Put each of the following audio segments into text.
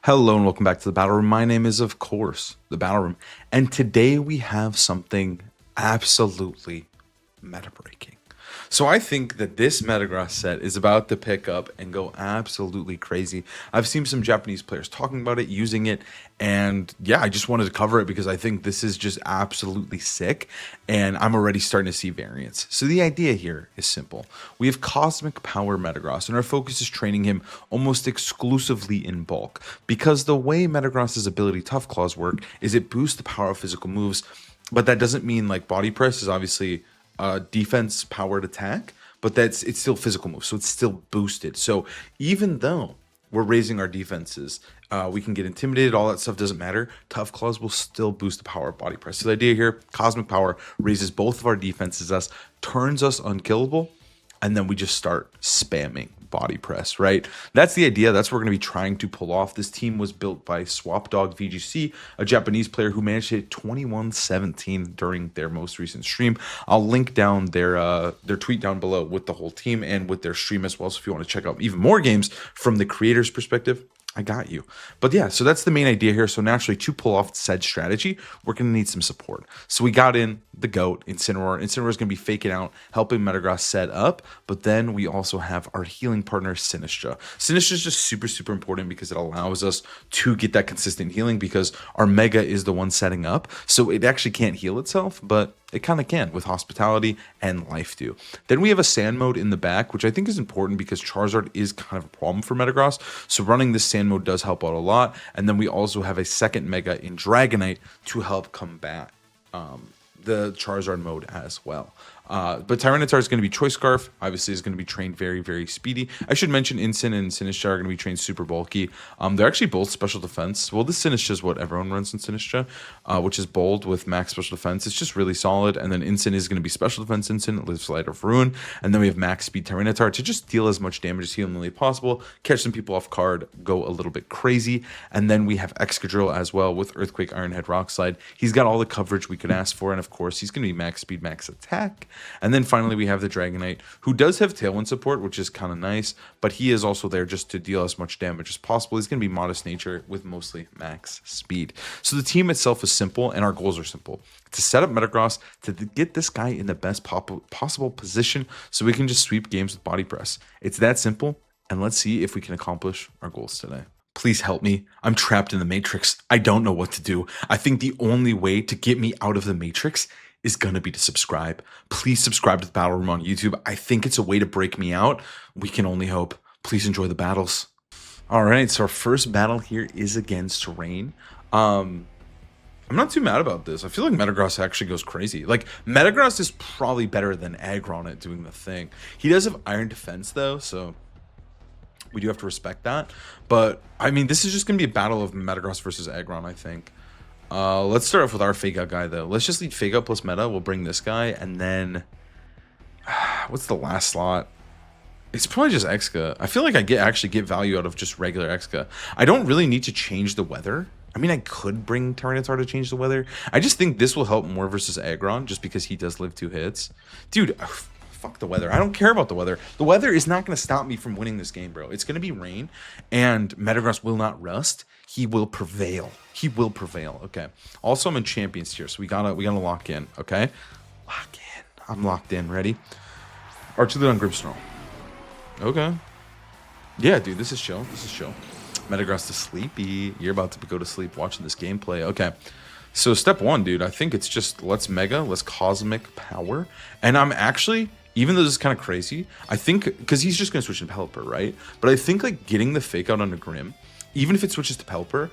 Hello and welcome back to the Battle Room. My name is, of course, the Battle Room. And today we have something absolutely meta breaking. So I think that this Metagross set is about to pick up and go absolutely crazy. I've seen some Japanese players talking about it, using it, and yeah, I just wanted to cover it because I think this is just absolutely sick, and I'm already starting to see variants. So the idea here is simple. We have Cosmic Power Metagross, and our focus is training him almost exclusively in bulk, because the way Metagross's ability Tough Claws work is it boosts the power of physical moves, but that doesn't mean like Body Press is obviously defense powered attack, but it's still physical moves, so it's still boosted. So even though we're raising our defenses, we can get intimidated, all that stuff doesn't matter. Tough Claws will still boost the power of Body Press. So the idea here, Cosmic Power raises both of our defenses, turns us unkillable, and then we just start spamming Body Press, right? That's the idea. That's what we're going to be trying to pull off. This team was built by Swap Dog VGC, a Japanese player who managed to hit 21-17 during their most recent stream. I'll link down their tweet down below with the whole team and with their stream as well. So if you want to check out even more games from the creator's perspective, I got you. But yeah, so that's the main idea here. So naturally, to pull off said strategy, we're going to need some support. So we got in the GOAT, Incineroar. Incineroar is going to be faking out, helping Metagross set up. But then we also have our healing partner, Sinistra. Sinistra is just super, super important because it allows us to get that consistent healing because our Mega is the one setting up. So it actually can't heal itself, but it kind of can with Hospitality and Life Dew. Then we have a Sand mode in the back, which I think is important because Charizard is kind of a problem for Metagross. So running this Sand mode does help out a lot. And then we also have a second Mega in Dragonite to help combat the Charizard mode as well. But Tyranitar is going to be Choice Scarf. Obviously, is going to be trained very, very speedy. I should mention Incin and Sinistra are going to be trained super bulky. They're actually both special defense. Well, this Sinistra is what everyone runs in Sinistra, which is bold with max special defense. It's just really solid. And then Incin is going to be special defense Incin, lives Light of Ruin. And then we have max speed Tyranitar to just deal as much damage as humanly possible, catch some people off guard, go a little bit crazy. And then we have Excadrill as well with Earthquake, Iron Head, Rock Slide. He's got all the coverage we could ask for. And of course, he's going to be max speed, max attack. And then finally, we have the Dragonite, who does have Tailwind support, which is kind of nice, but he is also there just to deal as much damage as possible. He's going to be Modest Nature with mostly max speed. So the team itself is simple, and our goals are simple. To set up Metagross, to get this guy in the best possible position so we can just sweep games with Body Press. It's that simple, and let's see if we can accomplish our goals today. Please help me. I'm trapped in the Matrix. I don't know what to do. I think the only way to get me out of the Matrix is going to be to subscribe. Please subscribe to the Battle Room on YouTube. I think it's a way to break me out. We can only hope. Please enjoy the battles. All right, so our first battle here is against Rain. I'm not too mad about this. I feel like Metagross actually goes crazy. Like, Metagross is probably better than Aggron at doing the thing. He does have Iron Defense, though, so we do have to respect that. But, I mean, this is just going to be a battle of Metagross versus Aggron, I think. Let's start off with our Fake Out guy, though. Let's just lead Fake Out plus Meta. We'll bring this guy, and then what's the last slot? It's probably just Exca. I feel like I actually get value out of just regular Exca. I don't really need to change the weather. I mean, I could bring Tyranitar to change the weather. I just think this will help more versus Aggron, just because he does live 2 hits. Dude, fuck the weather. I don't care about the weather. The weather is not going to stop me from winning this game, bro. It's going to be rain, and Metagross will not rust. He will prevail. He will prevail. Okay. Also, I'm in Champions tier, so we gotta lock in. Okay. Lock in. I'm locked in. Ready? Archaludon Grimmsnarl. Okay. Yeah, dude. This is chill. This is chill. Metagross to sleepy. You're about to go to sleep watching this gameplay. Okay. So step 1, dude. I think it's just let's Mega, let's Cosmic Power, and I'm actually, even though this is kind of crazy, I think because he's just gonna switch to Pelipper, right? But I think like getting the Fake Out onto Grim, even if it switches to Pelipper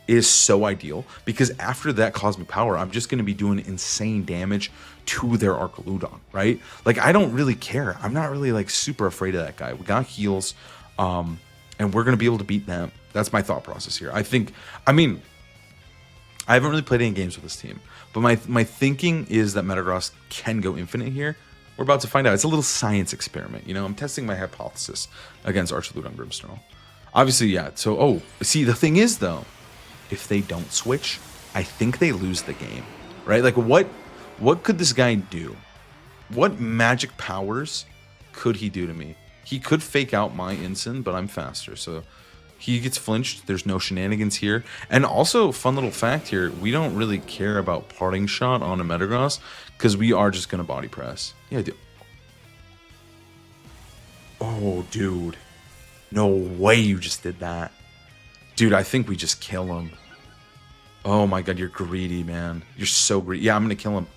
is so ideal because after that Cosmic Power, I'm just going to be doing insane damage to their Archaludon, right? Like, I don't really care. I'm not really like super afraid of that guy. We got heals, and we're going to be able to beat them. That's my thought process here. I mean, I haven't really played any games with this team, but my thinking is that Metagross can go infinite here. We're about to find out. It's a little science experiment, you know? I'm testing my hypothesis against Archaludon Grimmsnarl. Obviously, yeah. So, oh, see, the thing is, though, if they don't switch, I think they lose the game, right? Like, what could this guy do? What magic powers could he do to me? He could Fake Out my Incin, but I'm faster, so He gets flinched. There's no shenanigans here. And also, fun little fact here, we don't really care about parting shot on a Metagross because we are just going to body press. Yeah, dude. Oh, dude. No way you just did that. Dude, I think we just kill him. Oh my god, you're greedy, man. You're so greedy. Yeah, I'm going to kill him.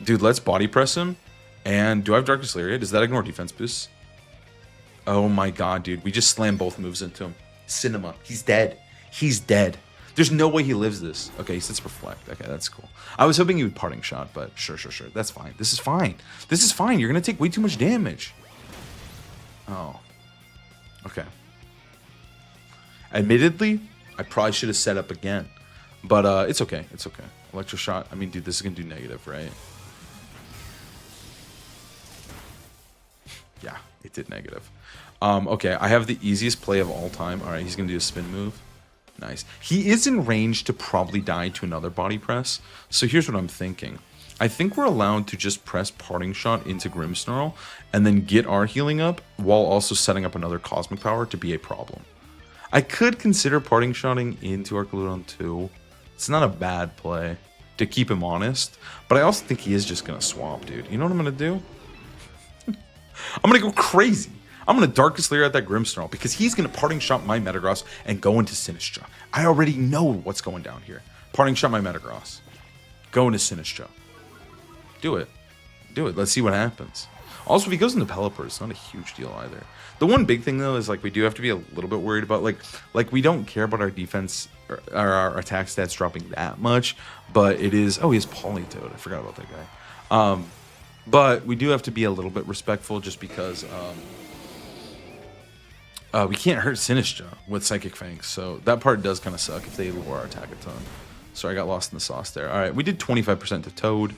Dude, let's body press him. And do I have Darkest Lariat? Does that ignore defense boosts? Oh my god, dude. We just slammed both moves into him. Cinema. He's dead. He's dead. There's no way he lives this. Okay, he sits Reflect. Okay, that's cool. I was hoping he would parting shot, but sure. That's fine. This is fine. This is fine. You're going to take way too much damage. Oh. Okay. Admittedly, I probably should have set up again. But it's okay. It's okay. Electro Shot. I mean, dude, this is going to do negative, right? Yeah, it did negative. Okay, I have the easiest play of all time. All right, he's going to do a spin move. Nice. He is in range to probably die to another body press. So here's what I'm thinking. I think we're allowed to just press Parting Shot into Grimmsnarl and then get our healing up while also setting up another Cosmic Power to be a problem. I could consider Parting Shotting into Archaludon too. It's not a bad play to keep him honest, but I also think he is just going to swap, dude. You know what I'm going to do? I'm going to go crazy. I'm going to Darkest Lair at that Grimmsnarl because he's going to Parting Shot my Metagross and go into Sinistcha. I already know what's going down here. Parting Shot my Metagross. Go into Sinistcha. Do it. Do it. Let's see what happens. Also, if he goes into Pelipper, it's not a huge deal either. The one big thing, though, is like we do have to be a little bit worried about, like we don't care about our defense or our attack stats dropping that much, but it is... Oh, he has Politoed. I forgot about that guy. But we do have to be a little bit respectful just because... we can't hurt Sinistcha with Psychic Fangs, so that part does kind of suck if they lower our attack a ton. Sorry, I got lost in the sauce there. All right, we did 25% to Toad.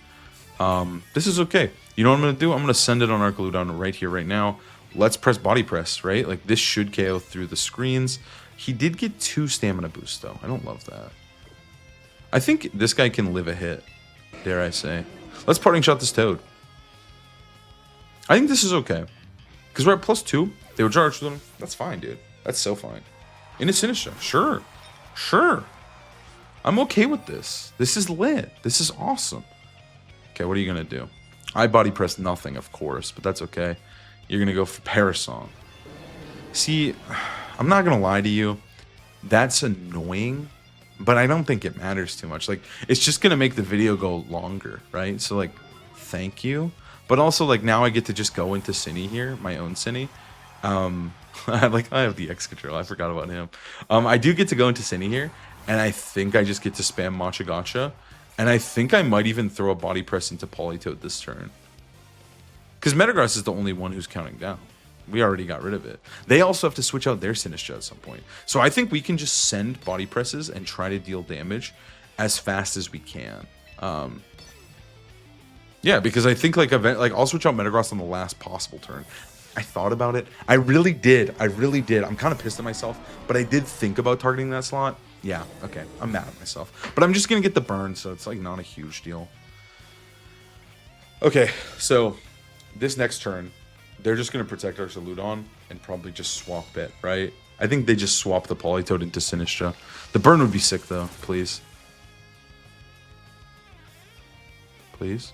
This is okay. You know what I'm going to do? I'm going to send it on Archaludon right here, right now. Let's press Body Press, right? Like, this should KO through the screens. He did get 2 stamina boosts, though. I don't love that. I think this guy can live a hit, dare I say. Let's Parting Shot this Toad. I think this is okay. Because we're at +2. They would charge them. That's fine, dude. That's so fine. In a Sinistcha. Sure. Sure. I'm okay with this. This is lit. This is awesome. Okay, what are you going to do? I body press nothing, of course, but that's okay. You're going to go for Parasong. See, I'm not going to lie to you. That's annoying, but I don't think it matters too much. Like, it's just going to make the video go longer, right? So, like, thank you. But also, like, now I get to just go into Cine here, my own Cine. I have the X control. I forgot about him. I do get to go into Cine here, and I think I just get to spam Matcha Gotcha. And I think I might even throw a Body Press into Politoed this turn. Because Metagross is the only one who's counting down. We already got rid of it. They also have to switch out their Sinistcha at some point. So I think we can just send Body Presses and try to deal damage as fast as we can. Yeah, because I think like I'll switch out Metagross on the last possible turn. I thought about it. I really did. I'm kind of pissed at myself, but I did think about targeting that slot. Yeah, okay. I'm mad at myself. But I'm just going to get the burn, so it's like not a huge deal. Okay, so this next turn, they're just going to protect Archaludon and probably just swap it, right? I think they just swap the Politoed into Sinistcha. The burn would be sick, though. Please. Please.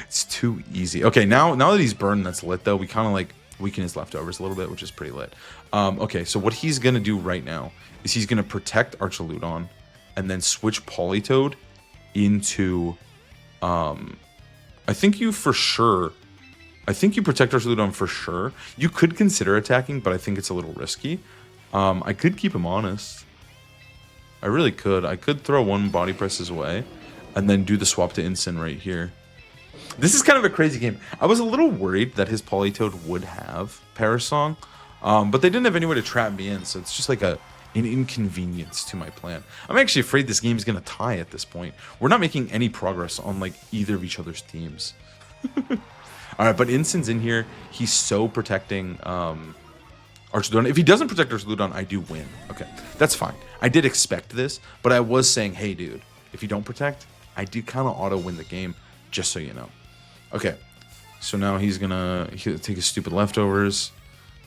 It's too easy. Okay, now that he's burned, that's lit, though. We kind of, like, weaken his leftovers a little bit, which is pretty lit. Okay, so what he's going to do right now is he's going to protect Archaludon and then switch Politoed into... I think you protect Archaludon for sure. You could consider attacking, but I think it's a little risky. I could keep him honest. I really could. I could throw one Body Press his way and then do the swap to Incin right here. This is kind of a crazy game. I was a little worried that his Politoed would have Parasong, but they didn't have anywhere to trap me in, so it's just like an inconvenience to my plan. I'm actually afraid this game is going to tie at this point. We're not making any progress on like either of each other's teams. All right, but Incin's in here. He's so protecting Archaludon. If he doesn't protect Archaludon, I do win. Okay, that's fine. I did expect this, but I was saying, hey, dude, if you don't protect, I do kind of auto win the game, just so you know. Okay, so now he'll take his stupid leftovers.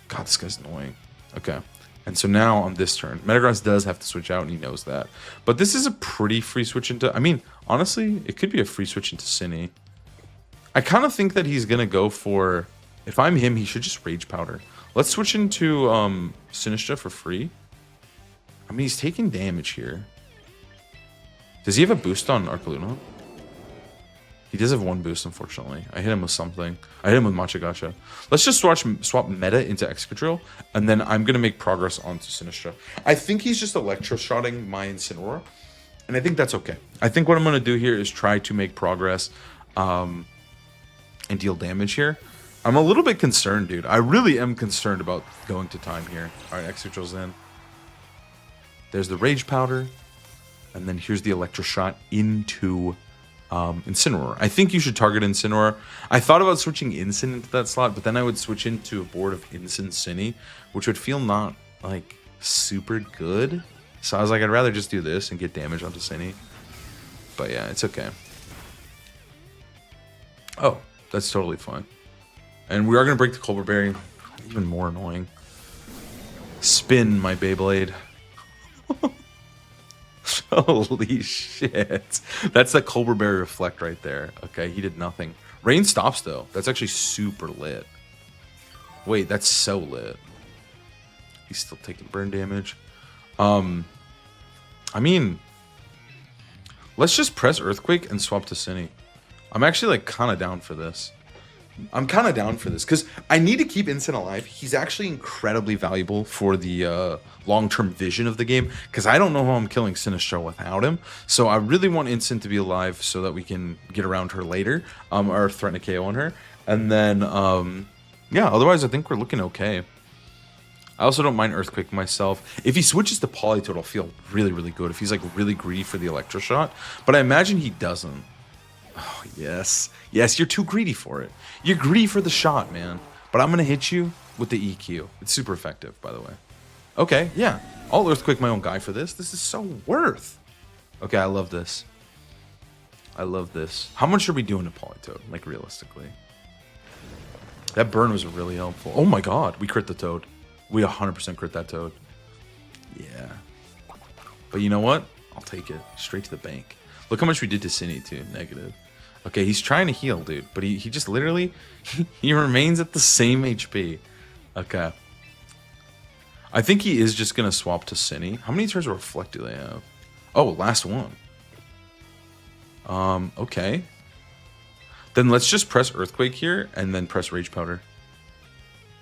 God, this guy's annoying. Okay. And so now on this turn, Metagross does have to switch out, and he knows that. But this is a pretty free switch into... I mean, honestly, it could be a free switch into Cine. I kind of think that he's going to go for... If I'm him, he should just Rage Powder. Let's switch into Sinistra for free. I mean, he's taking damage here. Does he have a boost on Archaludon? He does have one boost, unfortunately. I hit him with something. I hit him with Machagacha. Let's just swap meta into Excadrill, and then I'm going to make progress onto Sinistra. I think he's just electroshotting my Incineroar, and I think that's okay. I think what I'm going to do here is try to make progress and deal damage here. I'm a little bit concerned, dude. I really am concerned about going to time here. All right, Excadrill's in. There's the Rage Powder, and then here's the Electroshot into... Incineroar. I think you should target Incineroar. I thought about switching Incin into that slot, but then I would switch into a board of Incin Cine, which would feel not, like, super good. So I was like, I'd rather just do this and get damage onto Cine. But yeah, it's okay. Oh, that's totally fine. And we are going to break the Colbur Berry. Even more annoying. Spin, my Beyblade. Holy shit. That's the Colbur Berry Reflect right there. Okay, he did nothing. Rain stops, though. That's actually super lit. Wait, that's so lit. He's still taking burn damage. I mean, let's just press Earthquake and swap to Cine. I'm actually, like, kind of down for this. Because I need to keep Incin alive. He's actually incredibly valuable for the long-term vision of the game, because I don't know how I'm killing Sinistra without him. So I really want Incin to be alive so that we can get around her later, or threaten a KO on her. And then, yeah, otherwise I think we're looking okay. I also don't mind Earthquake myself. If he switches to Politoed, I'll feel really, really good. If he's, like, really greedy for the Electroshot. But I imagine he doesn't. Oh, yes. Yes, you're too greedy for it. You're greedy for the shot, man. But I'm going to hit you with the EQ. It's super effective, by the way. Okay, yeah. I'll Earthquake my own guy for this. This is so worth. Okay, I love this. I love this. How much are we doing to Politoed, like, realistically? That burn was really helpful. Oh, my God. We crit the Toad. We 100% crit that Toad. Yeah. But you know what? I'll take it. Straight to the bank. Look how much we did to Cine, too. Negative. Okay, he's trying to heal, dude. But he just literally... he remains at the same HP. Okay. I think he is just going to swap to Cine. How many turns of Reflect do they have? Oh, last one. Okay. Then let's just press Earthquake here and then press Rage Powder.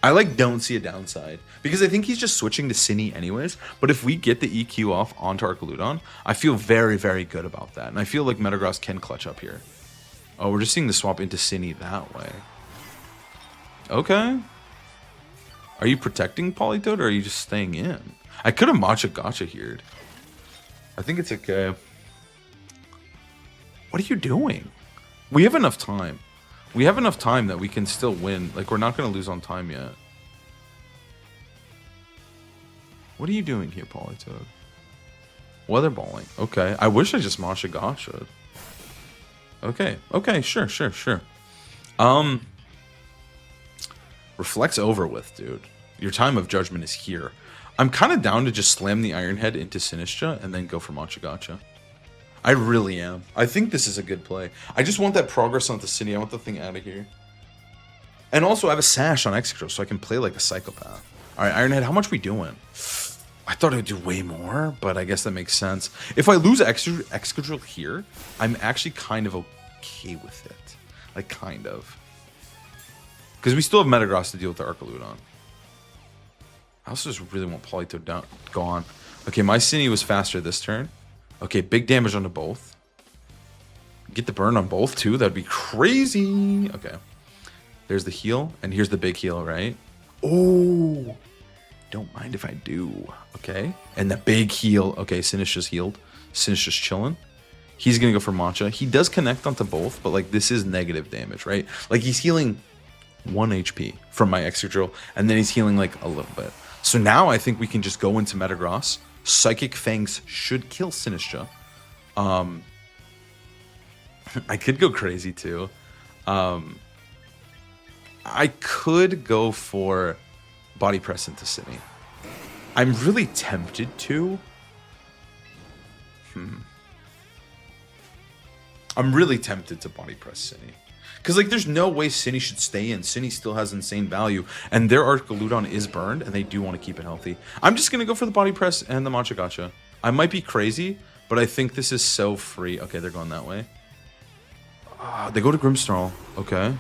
I, like, don't see a downside. Because I think he's just switching to Cine anyways. But if we get the EQ off onto Archaludon, I feel very, very good about that. And I feel like Metagross can clutch up here. Oh, we're just seeing the swap into Cine that way. Okay. Are you protecting Politoed or are you just staying in? I could have Machagacha here. I think it's okay. What are you doing? We have enough time. We have enough time that we can still win. Like, we're not going to lose on time yet. What are you doing here, Politoed? Weatherballing. Okay. I wish I just Machagacha'd. Okay. Okay, sure. Reflect's over with, dude. Your time of judgment is here. I'm kind of down to just slam the Iron Head into Sinistra and then go for Machagacha. I really am. I think this is a good play. I just want that progress onto Cine. I want the thing out of here. And also, I have a Sash on Excadrill, so I can play like a psychopath. All right, Ironhead, how much are we doing? I thought it would do way more, but I guess that makes sense. If I lose Excadrill here, I'm actually kind of okay with it. Like, kind of. Because we still have Metagross to deal with the Archaludon. I also just really want Politoed gone. Okay, my Cine was faster this turn. Okay, big damage onto both. Get the burn on both, too. That'd be crazy. Okay. There's the heal, and here's the big heal, right? Oh, don't mind if I do. Okay. And the big heal. Okay, Sinistra's healed. Sinistra's chilling. He's going to go for Matcha. He does connect onto both, but, like, this is negative damage, right? Like, he's healing 1 HP from my Excadrill, and then he's healing, like, a little bit. So now I think we can just go into Metagross. Psychic Fangs should kill Sinistra. I could go crazy too. I could go for Body Press into Cine. I'm really tempted to. I'm really tempted to body press Cine. Because, like, there's no way Cine should stay in. Cine still has insane value. And their Archaludon is burned, and they do want to keep it healthy. I'm just going to go for the body press and the Matcha Gotcha. I might be crazy, but I think this is so free. Okay, they're going that way. They go to Grimmsnarl. Okay.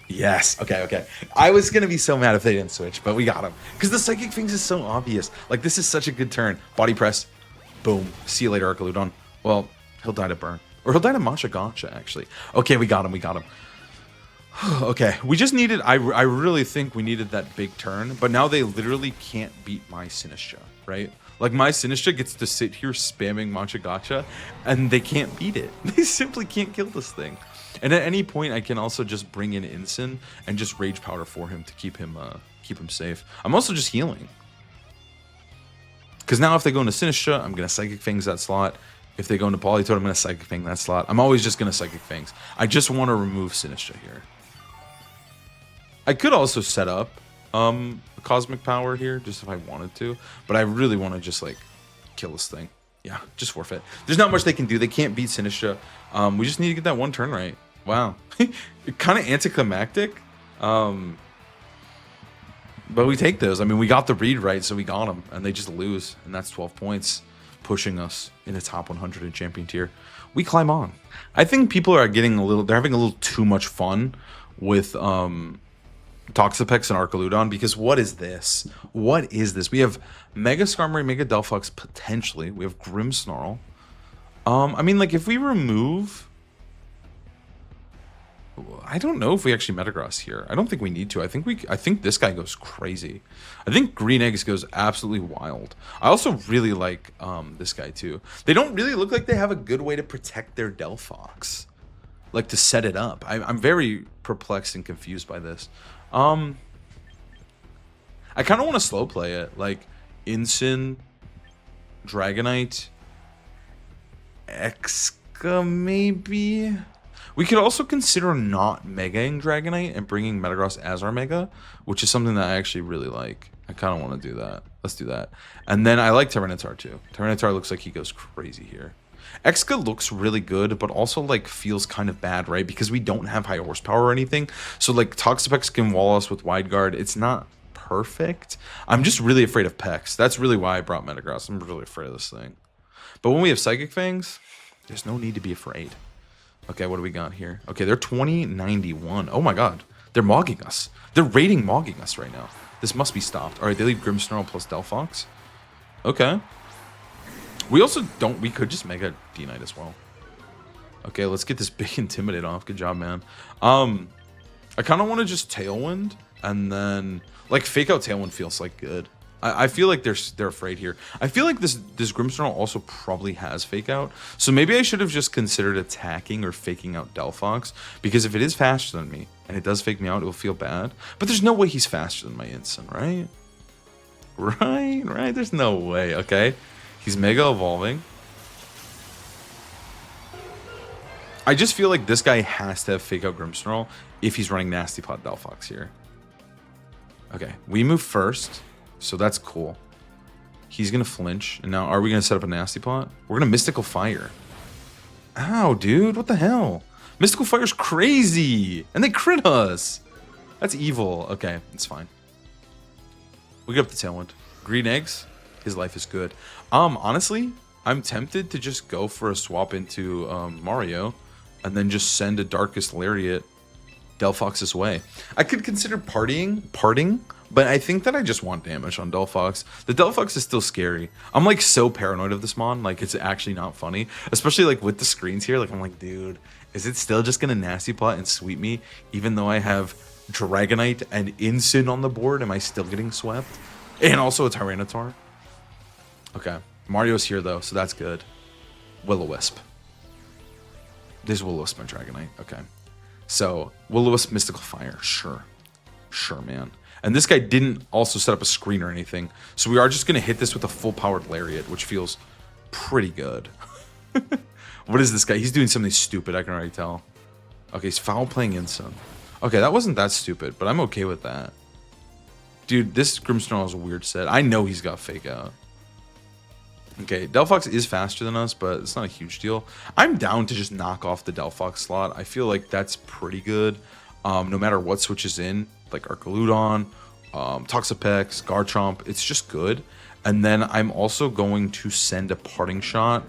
Yes. Okay. I was going to be so mad if they didn't switch, but we got him. Because the Psychic Fangs is so obvious. Like, this is such a good turn. Body press. Boom. See you later, Archaludon. Well, he'll die to burn. Or he'll die to Matcha Gotcha, actually. Okay, we got him. Okay, we just needed... I really think we needed that big turn. But now they literally can't beat my Sinistcha, right? Like, my Sinistcha gets to sit here spamming Matcha Gotcha, and they can't beat it. They simply can't kill this thing. And at any point, I can also just bring in Incin and just Rage Powder for him to keep him safe. I'm also just healing. Because now if they go into Sinistcha, I'm going to Psychic Fangs that slot. If they go into Politoed, I'm going to Psychic Fang that slot. I'm always just going to Psychic Fangs. I just want to remove Sinistcha here. I could also set up Cosmic Power here, just if I wanted to. But I really want to just, like, kill this thing. Yeah, just forfeit. There's not much they can do. They can't beat Sinistcha. We just need to get that one turn right. Wow. Kind of anticlimactic. But we take those. I mean, we got the read right, so we got them. And they just lose. And that's 12 points. Pushing us in the top 100 in champion tier. We climb on. I think people are getting they're having a little too much fun with Toxapex and Archaludon, because what is this? We have Mega Skarmory, Mega Delphox potentially. We have Grimmsnarl. I mean, like, if we remove... I don't know if we actually Metagross here. I don't think we need to. I think this guy goes crazy. I think Green Eggs goes absolutely wild. I also really like this guy too. They don't really look like they have a good way to protect their Delphox, like to set it up. I'm very perplexed and confused by this. I kind of want to slow play it, like Incin, Dragonite, Exca maybe. We could also consider not Megaing Dragonite and bringing Metagross as our Mega, which is something that I actually really like. I kind of want to do that. Let's do that. And then I like Tyranitar too. Tyranitar looks like he goes crazy here. Exca looks really good, but also like feels kind of bad, right? Because we don't have high horsepower or anything. So like Toxapex can wall us with Wide Guard. It's not perfect. I'm just really afraid of Pex. That's really why I brought Metagross. I'm really afraid of this thing. But when we have Psychic Fangs, there's no need to be afraid. Okay, what do we got here? Okay, they're 2091. Oh my god. They're mogging us. They're raiding mogging us right now. This must be stopped. Alright, they leave Grimmsnarl plus Delphox. Okay. We also don't... We could just Mega D-Knight as well. Okay, let's get this big Intimidate off. Good job, man. I kind of want to just Tailwind. And then... Like, Fake Out Tailwind feels, like, good. I feel like they're afraid here. I feel like this Grimmsnarl also probably has Fake Out. So maybe I should have just considered attacking or faking out Delphox. Because if it is faster than me, and it does fake me out, it will feel bad. But there's no way he's faster than my Incin, right? Right? There's no way, okay? He's Mega Evolving. I just feel like this guy has to have Fake Out Grimmsnarl if he's running Nasty Plot Delphox here. Okay, we move first. So that's cool. He's going to flinch. And now, are we going to set up a Nasty Plot? We're going to Mystical Fire. Ow, dude. What the hell? Mystical Fire's crazy. And they crit us. That's evil. Okay, it's fine. We get up the Tailwind. Green Eggs. His life is good. Honestly, I'm tempted to just go for a swap into Mario. And then just send a Darkest Lariat Delphox's way. I could consider parting. But I think that I just want damage on Delphox. The Delphox is still scary. I'm like so paranoid of this mon. Like it's actually not funny. Especially like with the screens here. Like I'm like, dude, is it still just gonna Nasty Plot and sweep me? Even though I have Dragonite and Incin on the board, am I still getting swept? And also a Tyranitar. Okay. Mario's here though, so that's good. Will-O-Wisp. There's Will-O-Wisp and Dragonite. Okay. So Will-O-Wisp, Mystical Fire. Sure, man. And this guy didn't also set up a screen or anything. So we are just going to hit this with a full-powered Lariat, which feels pretty good. What is this guy? He's doing something stupid, I can already tell. Okay, he's foul playing Incin. Okay, that wasn't that stupid, but I'm okay with that. Dude, this Grimmsnarl is a weird set. I know he's got Fake Out. Okay, Delphox is faster than us, but it's not a huge deal. I'm down to just knock off the Delphox slot. I feel like that's pretty good. No matter what switches in, like Archaludon, Toxapex, Garchomp, it's just good. And then I'm also going to send a parting shot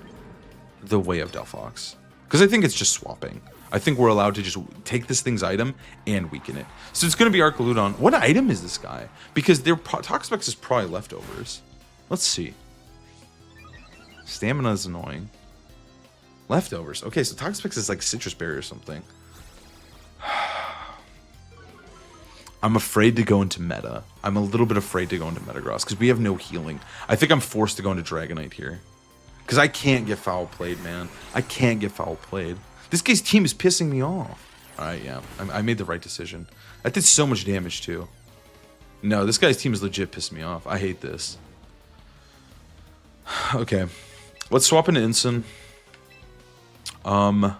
the way of Delphox. Because I think it's just swapping. I think we're allowed to just take this thing's item and weaken it. So it's going to be Archaludon. What item is this guy? Because their Toxapex is probably leftovers. Let's see. Stamina is annoying. Leftovers. Okay, so Toxapex is like Citrus Berry or something. I'm afraid to go into meta. I'm a little bit afraid to go into Metagross because we have no healing. I think I'm forced to go into Dragonite here. Because I can't get foul played, man. I can't get foul played. This guy's team is pissing me off. Alright, yeah. I made the right decision. That did so much damage, too. No, this guy's team is legit pissing me off. I hate this. Okay. Let's swap into Incin. I'm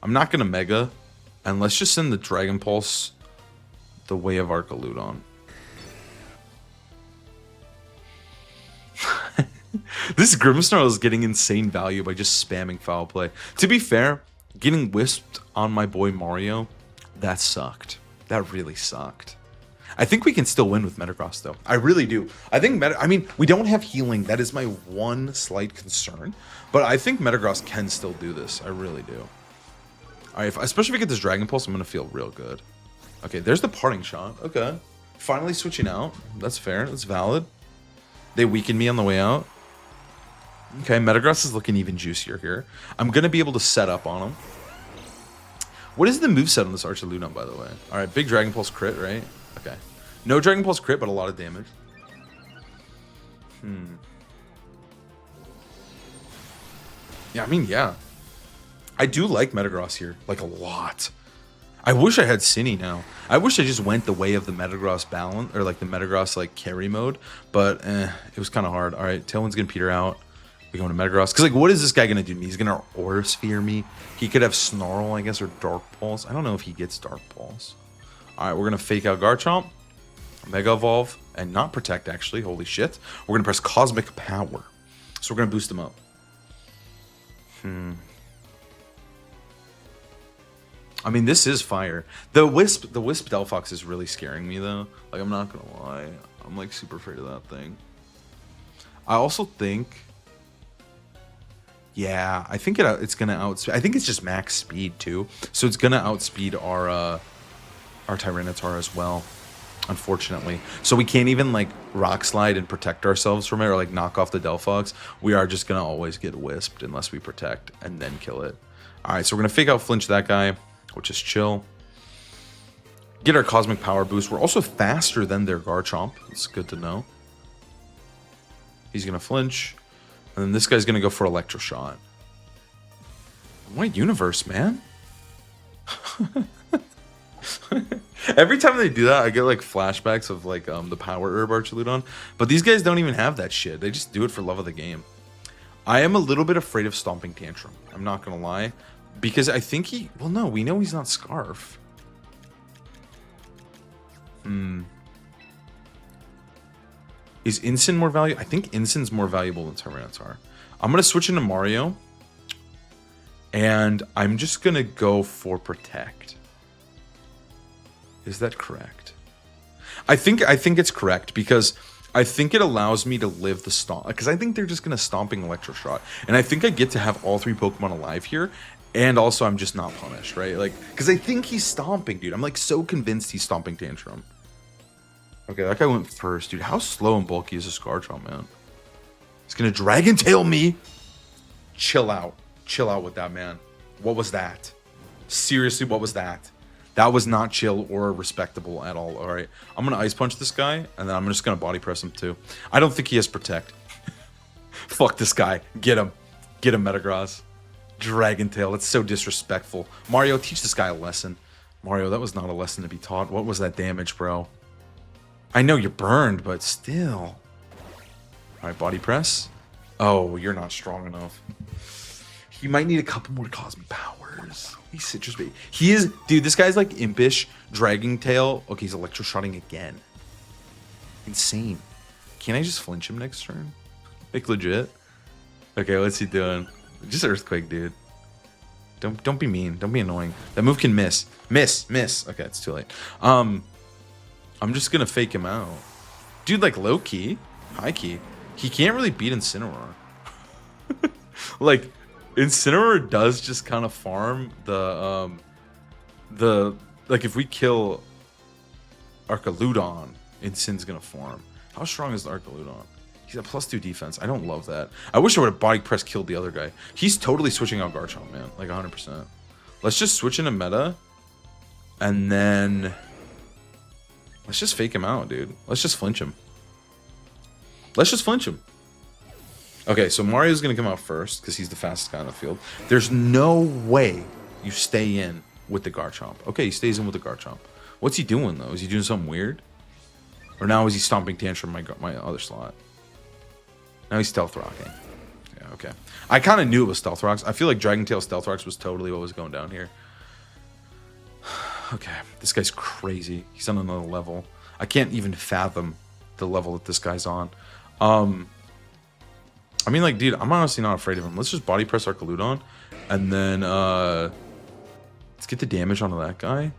not going to Mega. And let's just send the Dragon Pulse the way of Archaludon. This Grimmsnarl is getting insane value by just spamming foul play. To be fair, getting wisped on my boy Mario, that sucked. That really sucked. I think we can still win with Metagross, though. I really do. I think I mean, we don't have healing. That is my one slight concern. But I think Metagross can still do this. I really do. All right, especially if we get this Dragon Pulse, I'm going to feel real good. Okay, there's the parting shot. Okay. Finally switching out. That's fair. That's valid. They weakened me on the way out. Okay, Metagross is looking even juicier here. I'm going to be able to set up on him. What is the moveset on this Archaludon, by the way? All right, big Dragon Pulse crit, right? Okay. No Dragon Pulse crit, but a lot of damage. Yeah, I mean, yeah. I do like Metagross here, like a lot. I wish I had Cine now. I wish I just went the way of the Metagross balance, or like the Metagross like carry mode, but it was kind of hard. All right, Tailwind's gonna peter out. We go into Metagross. Because, like, what is this guy going to do? He's going to Aura Sphere me. He could have Snarl, I guess, or Dark Pulse. I don't know if he gets Dark Pulse. All right, we're going to fake out Garchomp, Mega Evolve, and not Protect, actually. Holy shit. We're going to press Cosmic Power. So we're going to boost him up. I mean, this is fire. The Wisp Delphox is really scaring me, though. Like, I'm not going to lie. I'm, like, super afraid of that thing. I also think... Yeah, I think it's gonna outspeed. I think it's just max speed too, so it's gonna outspeed our Tyranitar as well, unfortunately. So we can't even like Rock Slide and protect ourselves from it, or like knock off the Delphox. We are just gonna always get wisped unless we protect and then kill it. All right, so we're gonna fake out flinch that guy, which is chill. Get our Cosmic Power boost. We're also faster than their Garchomp. It's good to know. He's gonna flinch. And then this guy's going to go for Electroshot. What universe, man? Every time they do that, I get like flashbacks of like the Power Herb Archaludon. But these guys don't even have that shit. They just do it for love of the game. I am a little bit afraid of Stomping Tantrum. I'm not going to lie. Because I think he... Well, no, we know he's not Scarf. Is Incin more valuable? I think Incin's more valuable than Tyranitar. I'm going to switch into Mario. And I'm just going to go for Protect. Is that correct? I think it's correct because I think it allows me to live the stomp. Because I think they're just going to Stomping Electroshot. And I think I get to have all three Pokemon alive here. And also I'm just not punished, right? Like, because I think he's Stomping, dude. I'm like so convinced he's Stomping Tantrum. Okay, that guy went first, dude. How slow and bulky is this Garchomp, man? He's gonna Dragon Tail me. Chill out. Chill out with that, man. What was that? Seriously, what was that? That was not chill or respectable at all. All right, I'm gonna Ice Punch this guy, and then I'm just gonna Body Press him too. I don't think he has Protect. Fuck this guy. Get him. Get him, Metagross. Dragon Tail. That's so disrespectful. Mario, teach this guy a lesson. Mario, that was not a lesson to be taught. What was that damage, bro? I know you're burned, but still. All right, Body Press. Oh, you're not strong enough. He might need a couple more Cosmic Powers. He's Citrus Baby. He is... Dude, this guy's like Impish, Dragon Tail. Okay, he's Electroshotting again. Insane. Can I just flinch him next turn? Like legit? Okay, what's he doing? Just Earthquake, dude. Don't be mean. Don't be annoying. That move can miss. Miss. Okay, it's too late. I'm just gonna fake him out. Dude, like low key, high key, he can't really beat Incineroar. Like, Incineroar does just kind of farm the like if we kill Archaludon, Incin's gonna farm. How strong is the Archaludon? He's a +2 defense. I don't love that. I wish I would have body press killed the other guy. He's totally switching out Garchomp, man. Like 100%. Let's just switch into meta. And then let's just fake him out, dude. Let's just flinch him. Okay, so Mario's going to come out first because he's the fastest guy on the field. There's no way you stay in with the Garchomp. Okay, he stays in with the Garchomp. What's he doing, though? Is he doing something weird? Or now is he stomping tantrum my other slot? Now he's Stealth Rocking. Yeah, okay. I kind of knew it was Stealth Rocks. I feel like Dragon Tail Stealth Rocks was totally what was going down here. Okay, this guy's crazy. He's on another level. I can't even fathom the level that this guy's on. I mean, like, dude, I'm honestly not afraid of him. Let's just body press Archaludon, and then let's get the damage onto that guy.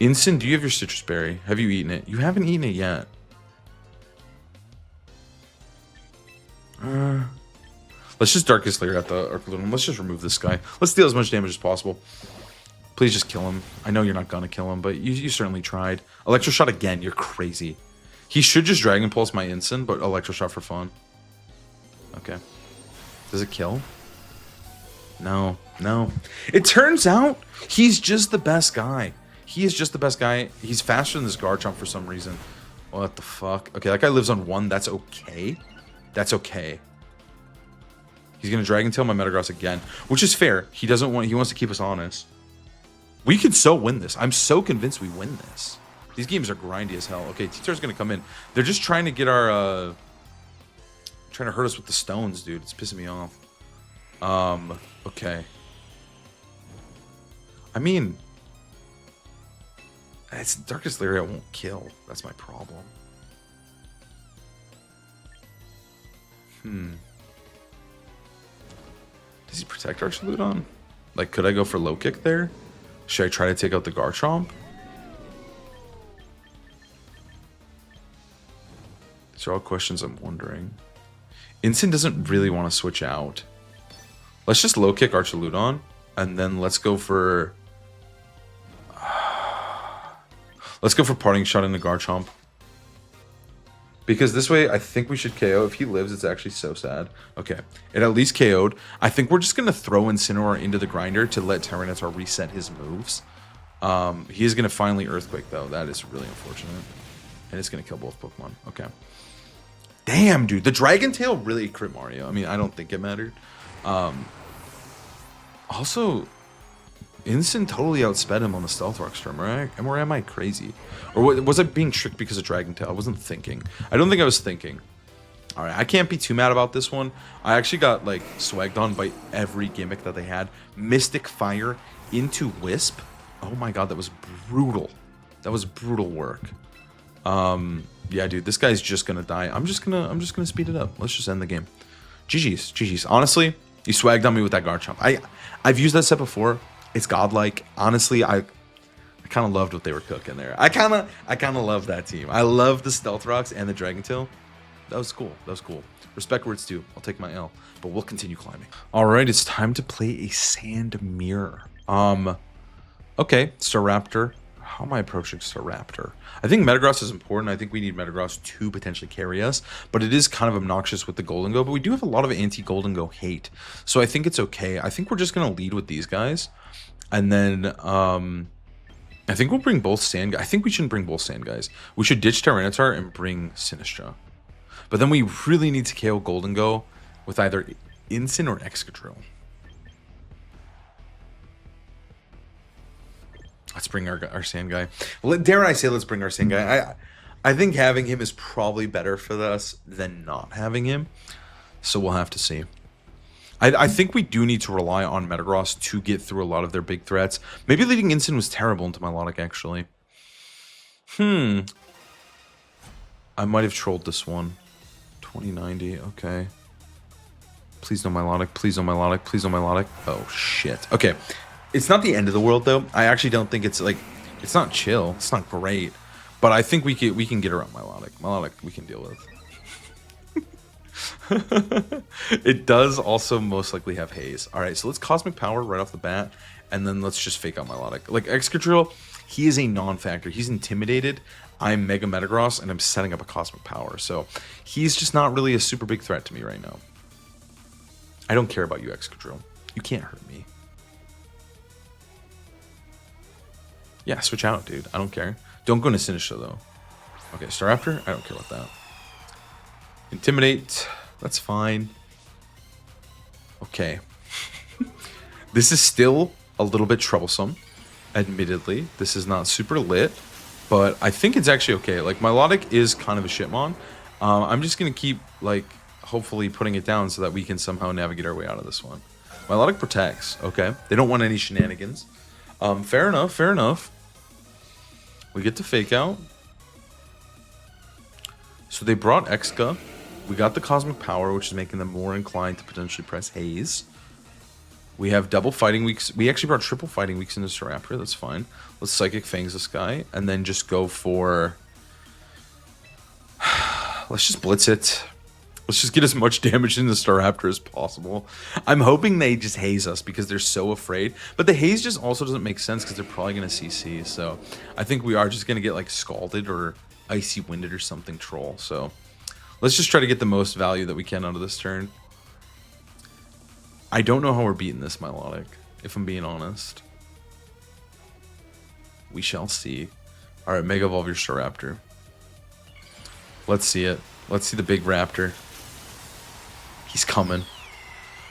Incin, do you have your Citrus Berry? Have you eaten it? You haven't eaten it yet. Let's just Darkest Lair at the Archaludon. Let's just remove this guy. Let's deal as much damage as possible. Please just kill him. I know you're not gonna kill him, but you certainly tried. Electroshot again. You're crazy. He should just Dragon Pulse my Incin, but Electroshot for fun. Okay. Does it kill? No. It turns out he's just the best guy. He is just the best guy. He's faster than this Garchomp for some reason. What the fuck? Okay, that guy lives on 1. That's okay. That's okay. He's gonna Dragon Tail my Metagross again, which is fair. He doesn't want. He wants to keep us honest. We could so win this. I'm so convinced we win this. These games are grindy as hell. Okay, T-Tar's gonna come in. They're just trying to get our trying to hurt us with the stones, dude. It's pissing me off. Okay. I mean, it's Darkest Lair I won't kill. That's my problem. Does he protect Archaludon? Like, could I go for low kick there? Should I try to take out the Garchomp? These are all questions I'm wondering. Incin doesn't really want to switch out. Let's just low kick Archaludon, and then let's go for Parting Shot into Garchomp. Because this way, I think we should KO. If he lives, it's actually so sad. Okay, it at least KO'd. I think we're just going to throw Incineroar into the grinder to let Tyranitar reset his moves. He is going to finally Earthquake, though. That is really unfortunate. And it's going to kill both Pokemon. Okay. Damn, dude. The Dragon Tail really crit Mario. I mean, I don't think it mattered. Also, Incin totally outsped him on the Stealth Rock Storm, right? Or am I crazy? Or was I being tricked because of Dragon Tail? I wasn't thinking. I don't think I was thinking. Alright, I can't be too mad about this one. I actually got, like, swagged on by every gimmick that they had. Mystic Fire into Wisp. Oh my god, that was brutal. That was brutal work. Yeah, dude, this guy's just gonna die. I'm just gonna speed it up. Let's just end the game. GG's. Honestly, you swagged on me with that Garchomp. I've used that set before. It's godlike. Honestly, I kind of loved what they were cooking there. I kind of love that team. I love the Stealth Rocks and the Dragon Tail. That was cool. Respect where it's due. I'll take my L, but we'll continue climbing. All right, it's time to play a Sand Mirror. Okay, Staraptor. How am I approaching Staraptor? I think Metagross is important. I think we need Metagross to potentially carry us, but it is kind of obnoxious with the Golden Go, but we do have a lot of anti-Golden Go hate, so I think it's okay. I think we're just going to lead with these guys, and then I think we'll bring both Sand guys. I think we shouldn't bring both Sand guys. We should ditch Tyranitar and bring Sinistcha. But then we really need to KO Golden Go with either Incin or Excadrill. Let's bring our Sand guy. Dare I say let's bring our Sand guy. I think having him is probably better for us than not having him. So we'll have to see. I think we do need to rely on Metagross to get through a lot of their big threats. Maybe leading Incin was terrible into my Milotic, actually. I might have trolled this one. 2090, okay. Please no Milotic, please no Milotic, please no Milotic. Oh, shit. Okay. It's not the end of the world, though. I actually don't think it's, like... It's not chill. It's not great. But I think we can get around Milotic. Milotic, we can deal with. It does also most likely have haze. All right, so let's Cosmic Power right off the bat, and then let's just fake out Milotic. Like, Excadrill, he is a non-factor. He's intimidated. I'm Mega Metagross, and I'm setting up a Cosmic Power. So he's just not really a super big threat to me right now. I don't care about you, Excadrill. You can't hurt me. Yeah, switch out, dude. I don't care. Don't go into Sinistcha, though. Okay, Staraptor? I don't care about that. Intimidate. That's fine. Okay. This is still a little bit troublesome. Admittedly. This is not super lit. But I think it's actually okay. Like, Milotic is kind of a shitmon. I'm just going to keep, like, hopefully putting it down so that we can somehow navigate our way out of this one. Milotic protects. Okay. They don't want any shenanigans. Fair enough. Fair enough. We get to fake out. So they brought Exca. We got the Cosmic Power, which is making them more inclined to potentially press Haze. We have double Fighting Weeks. We actually brought triple Fighting Weeks into Staraptor. That's fine. Let's Psychic Fangs this guy. And then just go for... Let's just Blitz it. Let's just get as much damage into Staraptor as possible. I'm hoping they just haze us because they're so afraid. But the haze just also doesn't make sense because they're probably going to CC. So I think we are just going to get like Scalded or Icy Winded or something troll. So let's just try to get the most value that we can out of this turn. I don't know how we're beating this Milotic, if I'm being honest. We shall see. Alright, Mega Evolve your Staraptor. Let's see it. Let's see the big raptor. He's coming.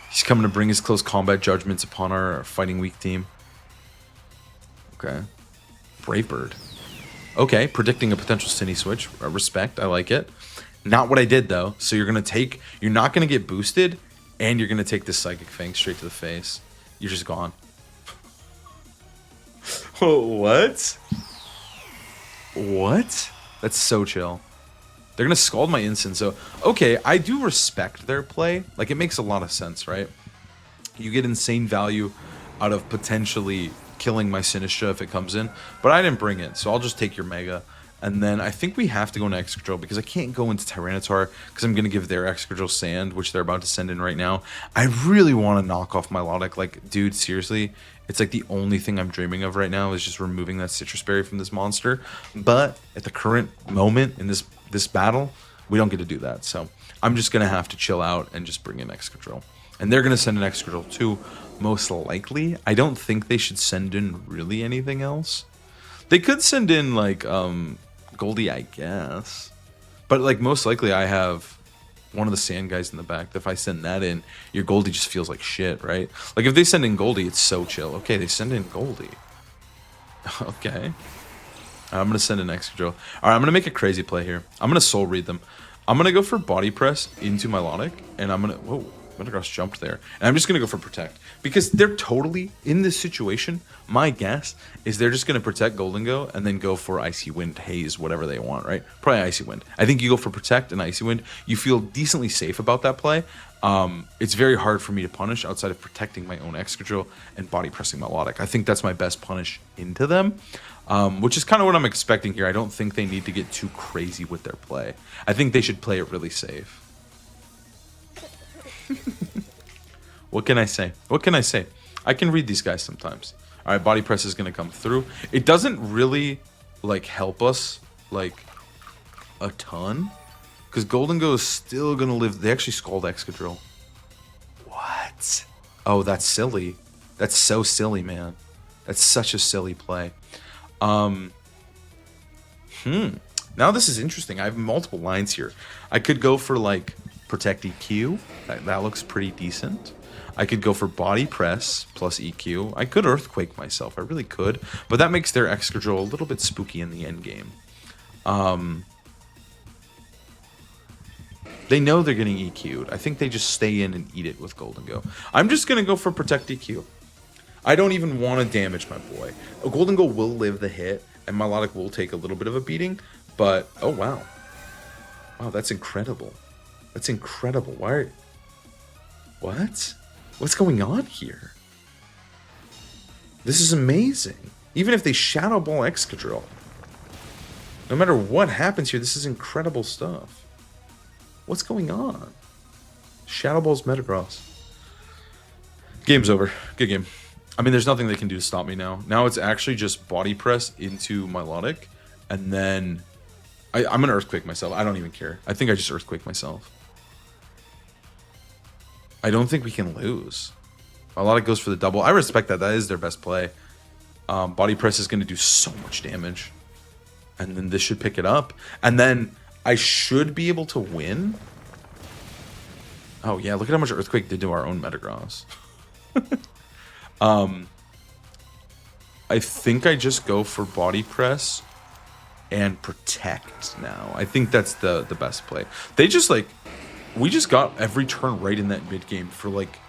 He's coming to bring his close combat judgments upon our fighting weak team. Okay. Brave Bird. Okay, predicting a potential Cine switch. Respect, I like it. Not what I did though. So you're not gonna get boosted, and you're gonna take this Psychic Fang straight to the face. You're just gone. What? What? That's so chill. They're going to Scald my Instant, so... Okay, I do respect their play. Like, it makes a lot of sense, right? You get insane value out of potentially killing my Sinistcha if it comes in. But I didn't bring it, so I'll just take your Mega. And then I think we have to go into Excadrill because I can't go into Tyranitar because I'm going to give their Excadrill Sand, which they're about to send in right now. I really want to knock off Milotic. Like, dude, seriously, it's like the only thing I'm dreaming of right now is just removing that Citrus Berry from this monster. But at the current moment in this battle, we don't get to do that. So I'm just going to have to chill out and just bring in Excadrill. And they're going to send an Excadrill too, most likely. I don't think they should send in really anything else. They could send in, like, Goldie, I guess. But, like, most likely I have one of the sand guys in the back. If I send that in, your Goldie just feels like shit, right? Like, if they send in Goldie, it's so chill. Okay, they send in Goldie. Okay. I'm going to send an Excadrill. All right, I'm going to make a crazy play here. I'm going to Soul Read them. I'm going to go for Body Press into Milotic, and I'm going to... Whoa, Metagross jumped there. And I'm just going to go for Protect. Because they're totally, in this situation, my guess is they're just going to Protect Goldengo and then go for Icy Wind, Haze, whatever they want, right? Probably Icy Wind. I think you go for Protect and Icy Wind. You feel decently safe about that play. It's very hard for me to punish outside of protecting my own Excadrill and Body Pressing Milotic. I think that's my best punish into them. Which is kind of what I'm expecting here. I don't think they need to get too crazy with their play. I think they should play it really safe. What can I say? What can I say? I can read these guys sometimes. All right, Body Press is going to come through. It doesn't really, like, help us, like, a ton. Because Goldengo is still going to live. They actually Scald Excadrill. What? Oh, that's silly. That's so silly, man. That's such a silly play. Now this is interesting. I have multiple lines here. I could go for, like, Protect EQ. That looks pretty decent. I could go for Body Press plus EQ. I could Earthquake myself. I really could. But that makes their Excadrill a little bit spooky in the end game. They know they're getting EQ'd. I think they just stay in and eat it with Goldengo. I'm just going to go for Protect EQ. I don't even want to damage my boy. Goldengo will live the hit, and Milotic will take a little bit of a beating. But, oh wow. Wow, that's incredible. That's incredible. Why? What? What's going on here? This is amazing. Even if they Shadow Ball Excadrill. No matter what happens here, this is incredible stuff. What's going on? Shadow Ball's Metagross. Game's over. Good game. I mean, there's nothing they can do to stop me now. Now it's actually just Body Press into Milotic, and then I'm going to Earthquake myself. I don't even care. I think I just Earthquake myself. I don't think we can lose. Milotic goes for the double. I respect that. That is their best play. Body Press is going to do so much damage. And then this should pick it up. And then I should be able to win. Oh, yeah. Look at how much Earthquake did to our own Metagross. I think I just go for Body Press and Protect now. I think that's the best play. They just, like... We just got every turn right in that mid game for, like,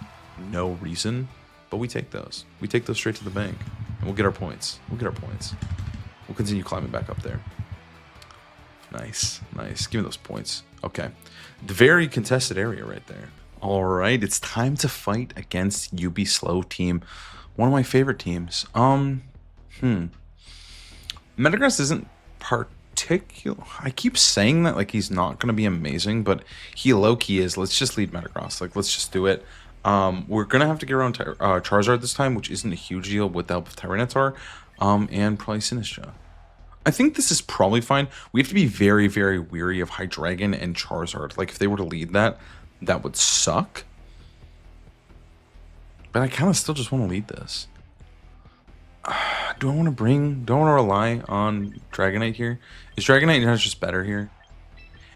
no reason. But we take those. We take those straight to the bank. And we'll get our points. We'll get our points. We'll continue climbing back up there. Nice. Nice. Give me those points. Okay. The very contested area right there. All right. It's time to fight against UB Slow team. One of my favorite teams. Metagross isn't particular. I keep saying that like he's not going to be amazing, but he low-key is. Let's just lead Metagross. Like, let's just do it. We're going to have to get around Charizard this time, which isn't a huge deal with the help of Tyranitar. And probably Sinistcha. I think this is probably fine. We have to be very, very weary of Hydreigon and Charizard. Like, if they were to lead that, that would suck. But I kind of still just want to lead this. Do I want to rely on Dragonite here? Is Dragonite not just better here?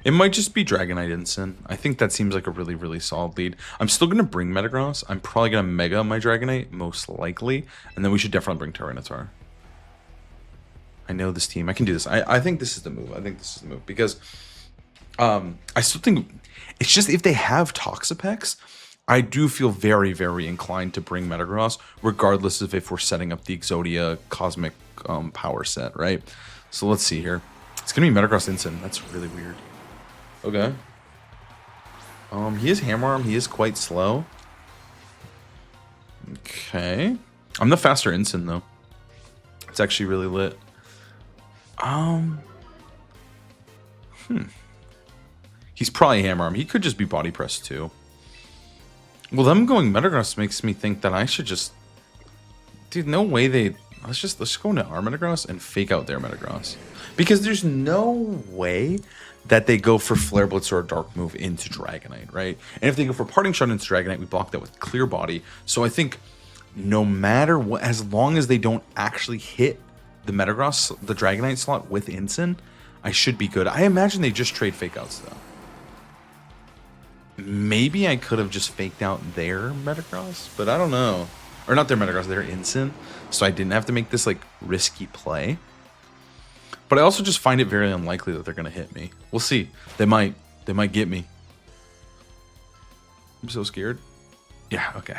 It might just be Dragonite Instant. I think that seems like a really, really solid lead. I'm still going to bring Metagross. I'm probably going to Mega my Dragonite, most likely. And then we should definitely bring Tyranitar. I know this team. I can do this. I think this is the move. Because I still think... It's just if they have Toxapex, I do feel very, very inclined to bring Metagross, regardless of if we're setting up the Exodia Cosmic Power set, right? So let's see here. It's going to be Metagross Instant. That's really weird. Okay. He is Hammer Arm. He is quite slow. Okay. I'm the faster Instant, though. It's actually really lit. He's probably Hammer Arm. He could just be Body Press, too. Well, them going Metagross makes me think that I should just... Dude, no way they... Let's go into our Metagross and fake out their Metagross. Because there's no way that they go for Flare Blitz or a Dark move into Dragonite, right? And if they go for Parting Shot into Dragonite, we block that with Clear Body. So I think no matter what, as long as they don't actually hit the Metagross, the Dragonite slot with Instant, I should be good. I imagine they just trade Fake Outs, though. Maybe I could have just faked out their Metagross, but I don't know. Or not their Metagross, their Instant. So I didn't have to make this, like, risky play. But I also just find it very unlikely that they're going to hit me. We'll see. They might. They might get me. I'm so scared. Yeah, okay.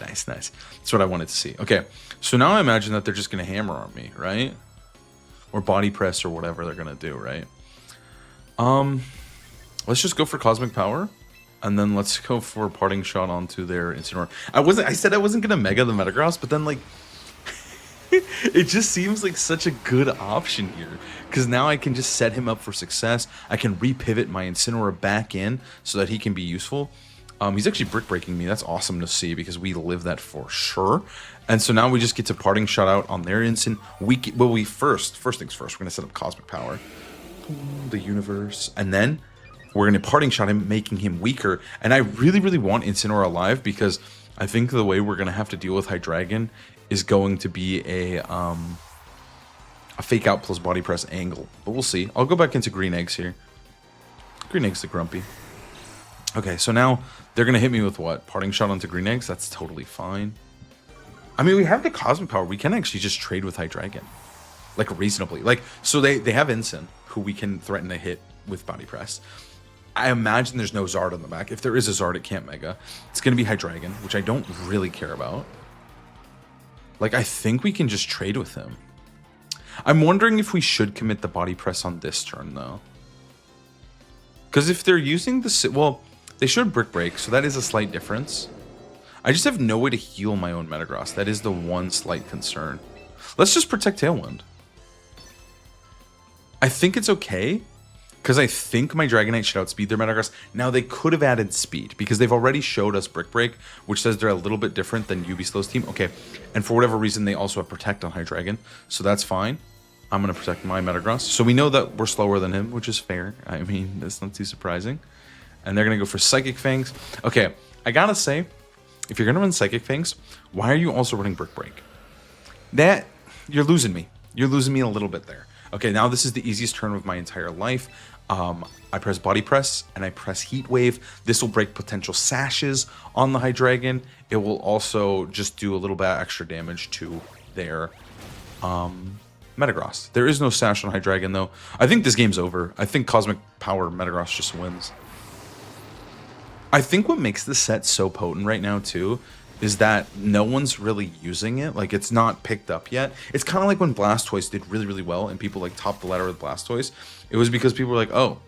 Nice. That's what I wanted to see. Okay, so now I imagine that they're just going to Hammer on me, right? Or Body Press or whatever they're going to do, right? Let's just go for Cosmic Power. And then let's go for Parting Shot onto their Incineroar. I said I wasn't going to Mega the Metagross, but then, like, it just seems like such a good option here. Because now I can just set him up for success. I can repivot my Incineroar back in so that he can be useful. He's actually Brick Breaking me. That's awesome to see because we live that for sure. And so now we just get to Parting Shot out on their Instant. First things first, we're going to set up Cosmic Power. The universe. And then... we're going to Parting Shot him, making him weaker. And I really, really want Incineroar alive because I think the way we're going to have to deal with Hydreigon is going to be a Fake Out plus Body Press angle. But we'll see. I'll go back into Green Eggs here. Green Eggs the Grumpy. Okay, so now they're going to hit me with what? Parting Shot onto Green Eggs? That's totally fine. I mean, we have the Cosmic Power. We can actually just trade with Hydreigon. Like, reasonably. Like, so they have Instant, who we can threaten to hit with Body Press. I imagine there's no Zard on the back. If there is a Zard, it can't Mega. It's going to be Hydreigon, which I don't really care about. Like, I think we can just trade with him. I'm wondering if we should commit the Body Press on this turn, though. Because if they're using the... Well, they should Brick Break, so that is a slight difference. I just have no way to heal my own Metagross. That is the one slight concern. Let's just Protect Tailwind. I think it's okay, because I think my Dragonite should outspeed their Metagross. Now, they could have added speed, because they've already showed us Brick Break, which says they're a little bit different than Ubislow's team. Okay, and for whatever reason, they also have Protect on Hydreigon, so that's fine. I'm going to protect my Metagross. So we know that we're slower than him, which is fair. I mean, that's not too surprising. And they're going to go for Psychic Fangs. Okay, I gotta say, if you're going to run Psychic Fangs, why are you also running Brick Break? That, you're losing me. You're losing me a little bit there. Okay, now this is the easiest turn of my entire life. I press Body Press, and I press Heat Wave. This will break potential sashes on the Hydreigon. It will also just do a little bit extra damage to their Metagross. There is no sash on Hydreigon, though. I think this game's over. I think Cosmic Power Metagross just wins. I think what makes this set so potent right now, too, is that no one's really using it. Like, it's not picked up yet. It's kind of like when Blastoise did really, really well and people, like, topped the ladder with Blastoise. It was because people were like, oh,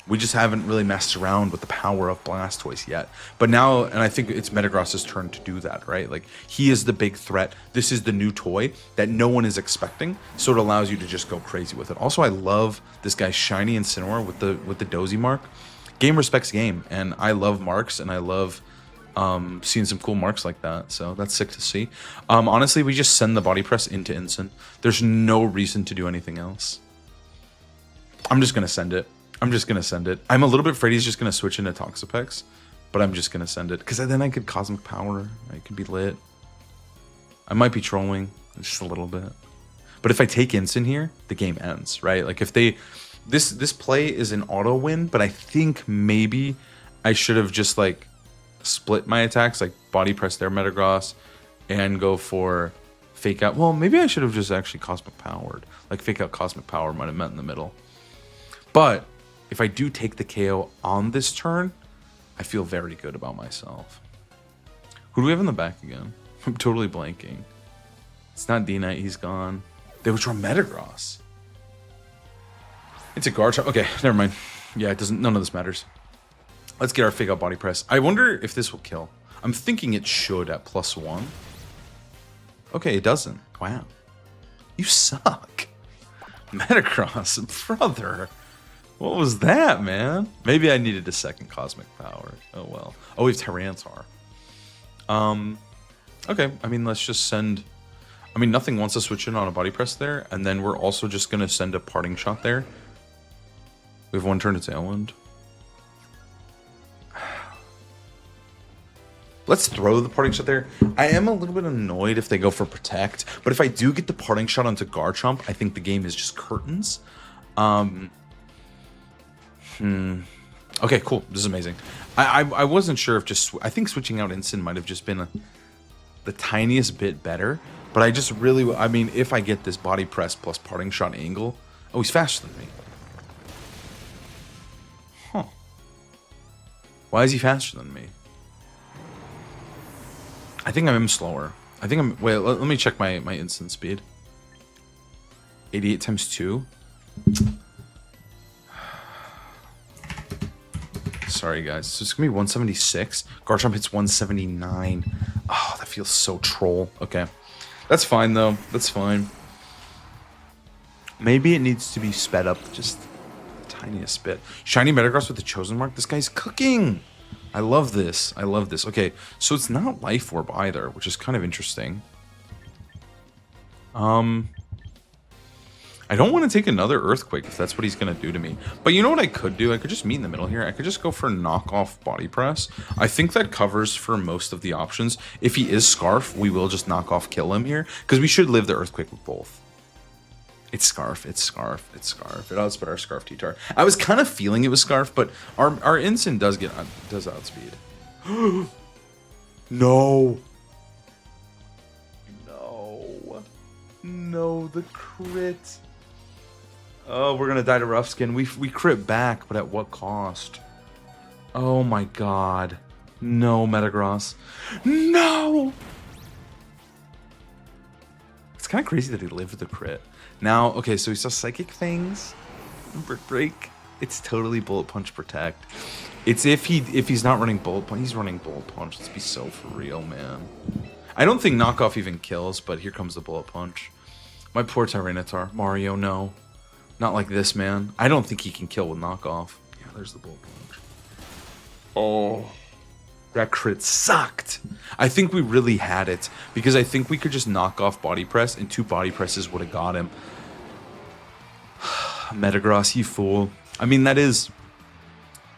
we just haven't really messed around with the power of Blastoise yet. But now, and I think it's Metagross's turn to do that, right? Like, he is the big threat. This is the new toy that no one is expecting, so it allows you to just go crazy with it. Also, I love this guy's Shiny Incineroar with the Dozy mark. Game respects game, and I love marks, and I love seeing some cool marks like that, so that's sick to see. Honestly, we just send the Body Press into Incin. There's no reason to do anything else. I'm just gonna send it. I'm just gonna send it. I'm a little bit afraid he's just gonna switch into Toxapex, but I'm just gonna send it, because then I could Cosmic Power. I could be lit. I might be trolling just a little bit, but if I take Incin here, the game ends, right? Like, if they... This play is an auto win, but I think maybe I should have just, like, split my attacks, like Body Press their Metagross and go for Fake Out. Well, maybe I should have just actually Cosmic Powered. Like, Fake Out Cosmic Power might have met in the middle. But if I do take the KO on this turn, I feel very good about myself. Who do we have in the back again? I'm totally blanking. It's not D-Knight, he's gone. They would draw Metagross. It's a Garchomp. Okay, never mind. Yeah, it doesn't. None of this matters. Let's get our Fake Out Body Press. I wonder if this will kill. I'm thinking it should at +1. Okay, it doesn't. Wow. You suck. Metagross, brother. What was that, man? Maybe I needed a second Cosmic Power. Oh, well. Oh, we have Tyranitar. Okay, I mean, let's just send... I mean, nothing wants to switch in on a Body Press there, and then we're also just going to send a Parting Shot there. We have one turn to Tailwind. Let's throw the Parting Shot there. I am a little bit annoyed if they go for Protect, but if I do get the Parting Shot onto Garchomp, I think the game is just curtains. Okay, cool. This is amazing. I wasn't sure if just... I think switching out Incin might have just been the tiniest bit better, but I just really... I mean, if I get this Body Press plus Parting Shot angle... Oh, he's faster than me. Huh. Why is he faster than me? I think I'm slower. I think I'm... Wait, let me check my instant speed. 88 times 2. Sorry, guys. So it's going to be 176. Garchomp hits 179. Oh, that feels so troll. Okay. That's fine, though. That's fine. Maybe it needs to be sped up just the tiniest bit. Shiny Metagross with the Chosen Mark. This guy's cooking. I love this. I love this. Okay, so it's not Life Orb either, which is kind of interesting. I don't want to take another Earthquake if that's what he's going to do to me. But you know what I could do? I could just meet in the middle here. I could just go for Knockoff Body Press. I think that covers for most of the options. If he is Scarf, we will just Knockoff kill him here, because we should live the Earthquake with both. It's Scarf, it's Scarf, it's Scarf. It outspeed our Scarf T-Tar. I was kind of feeling it was Scarf, but our Incin does outspeed. No. No, the crit. Oh, we're gonna die to Rough Skin. We crit back, but at what cost? Oh my god. No, Metagross. No! It's kind of crazy that he lived the crit. Now, okay, so he saw Psychic Fangs. Brick Break. It's totally Bullet Punch Protect. It's if he's not running Bullet Punch, he's running Bullet Punch. Let's be so for real, man. I don't think Knockoff even kills, but here comes the Bullet Punch. My poor Tyranitar. Mario, no. Not like this, man. I don't think he can kill with Knockoff. Yeah, there's the Bullet Punch. Oh. That crit sucked. I think we really had it, because I think we could just knock off Body Press, and 2 Body Presses would have got him. Metagross, you fool. I mean, that is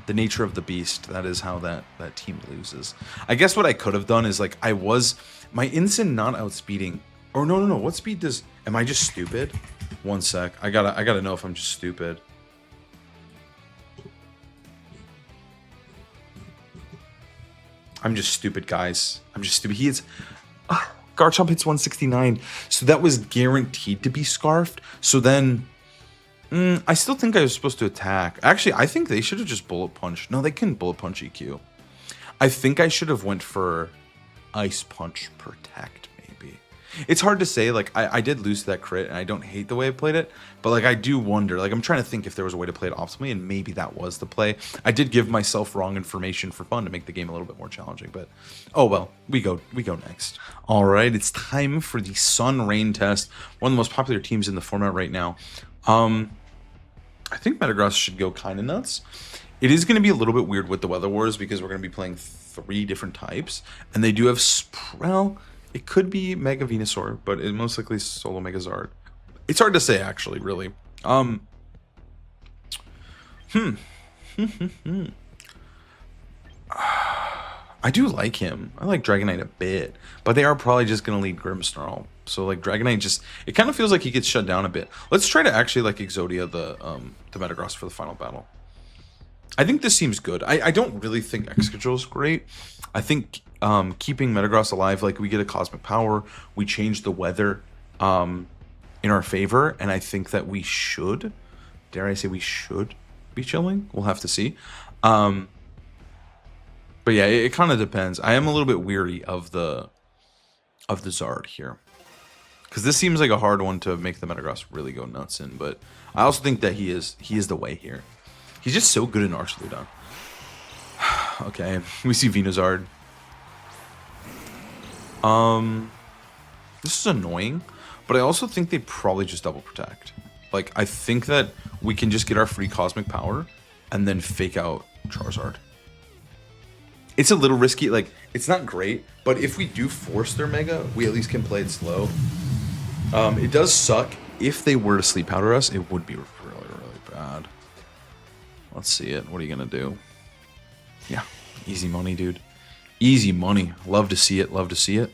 the nature of the beast. That is how that team loses. I guess what I could have done is, like, my Incin not outspeeding. Or no. What speed does... Am I just stupid? One sec. I gotta know if I'm just stupid. I'm just stupid, guys. I'm just stupid. He is... Garchomp hits 169. So that was guaranteed to be Scarfed. So then... I still think I was supposed to attack. Actually, I think they should have just Bullet Punched. No, they couldn't Bullet Punch EQ. I think I should have went for Ice Punch Protect, maybe. It's hard to say. Like, I did lose that crit, and I don't hate the way I played it. But, like, I do wonder. Like, I'm trying to think if there was a way to play it optimally, and maybe that was the play. I did give myself wrong information for fun to make the game a little bit more challenging. But, oh well. We go next. All right, it's time for the Sun Rain test. One of the most popular teams in the format right now. I think Metagross should go kind of nuts. It is going to be a little bit weird with the Weather Wars because we're going to be playing 3 different types. And they do have... Well, it could be Mega Venusaur, but it most likely is Solo Megazard. It's hard to say, actually, really. I do like him. I like Dragonite a bit. But they are probably just going to lead Grimmsnarl. So, like, Dragonite just... It kind of feels like he gets shut down a bit. Let's try to actually, like, Exodia the Metagross for the final battle. I think this seems good. I don't really think Excadrill is great. I think keeping Metagross alive, like, we get a Cosmic Power. We change the weather in our favor. And I think that we should... Dare I say we should be chilling? We'll have to see. But yeah, it kind of depends. I am a little bit weary of the Zard here. Because this seems like a hard one to make the Metagross really go nuts in, but I also think that he is the way here. He's just so good in Archaludon. Okay, we see Venusaur. This is annoying, but I also think they probably just double protect. Like, I think that we can just get our free Cosmic Power and then fake out Charizard. It's a little risky, like, it's not great, but if we do force their Mega, we at least can play it slow. It does suck. If they were to Sleep Powder us, it would be really, really bad. Let's see it. What are you going to do? Yeah, easy money, dude. Easy money. Love to see it, love to see it.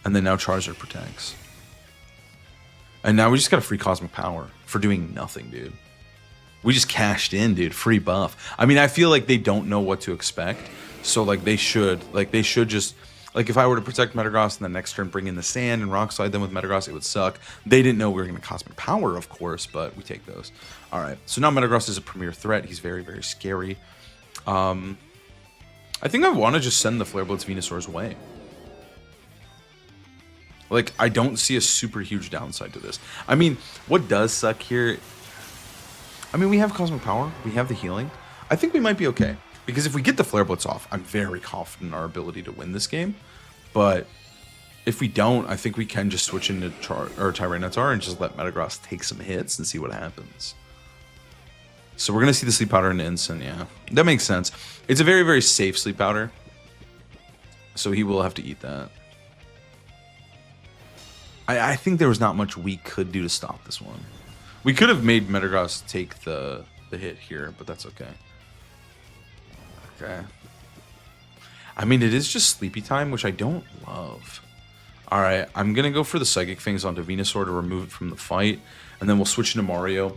And then now Charizard protects. And now we just got a free Cosmic Power for doing nothing, dude. We just cashed in, dude. Free buff. I mean, I feel like they don't know what to expect. So, like, they should just... Like, if I were to protect Metagross and the next turn bring in the Sand and Rock Slide them with Metagross, it would suck. They didn't know we were going to Cosmic Power, of course, but we take those. All right, so now Metagross is a premier threat. He's very, very scary. I think I want to just send the Flare Blitz Venusaur's way. Like, I don't see a super huge downside to this. I mean, what does suck here... I mean, we have Cosmic Power. We have the healing. I think we might be okay. Because if we get the Flare Blitz off, I'm very confident in our ability to win this game. But if we don't, I think we can just switch into Tyranitar and just let Metagross take some hits and see what happens. So we're going to see the Sleep Powder into Instant, yeah. That makes sense. It's a very, very safe Sleep Powder. So he will have to eat that. I think there was not much we could do to stop this one. We could have made Metagross take the hit here, but that's okay. Okay. I mean, it is just Sleepy Time, which I don't love. Alright, I'm going to go for the Psychic Fangs onto Venusaur to remove it from the fight. And then we'll switch into Mario.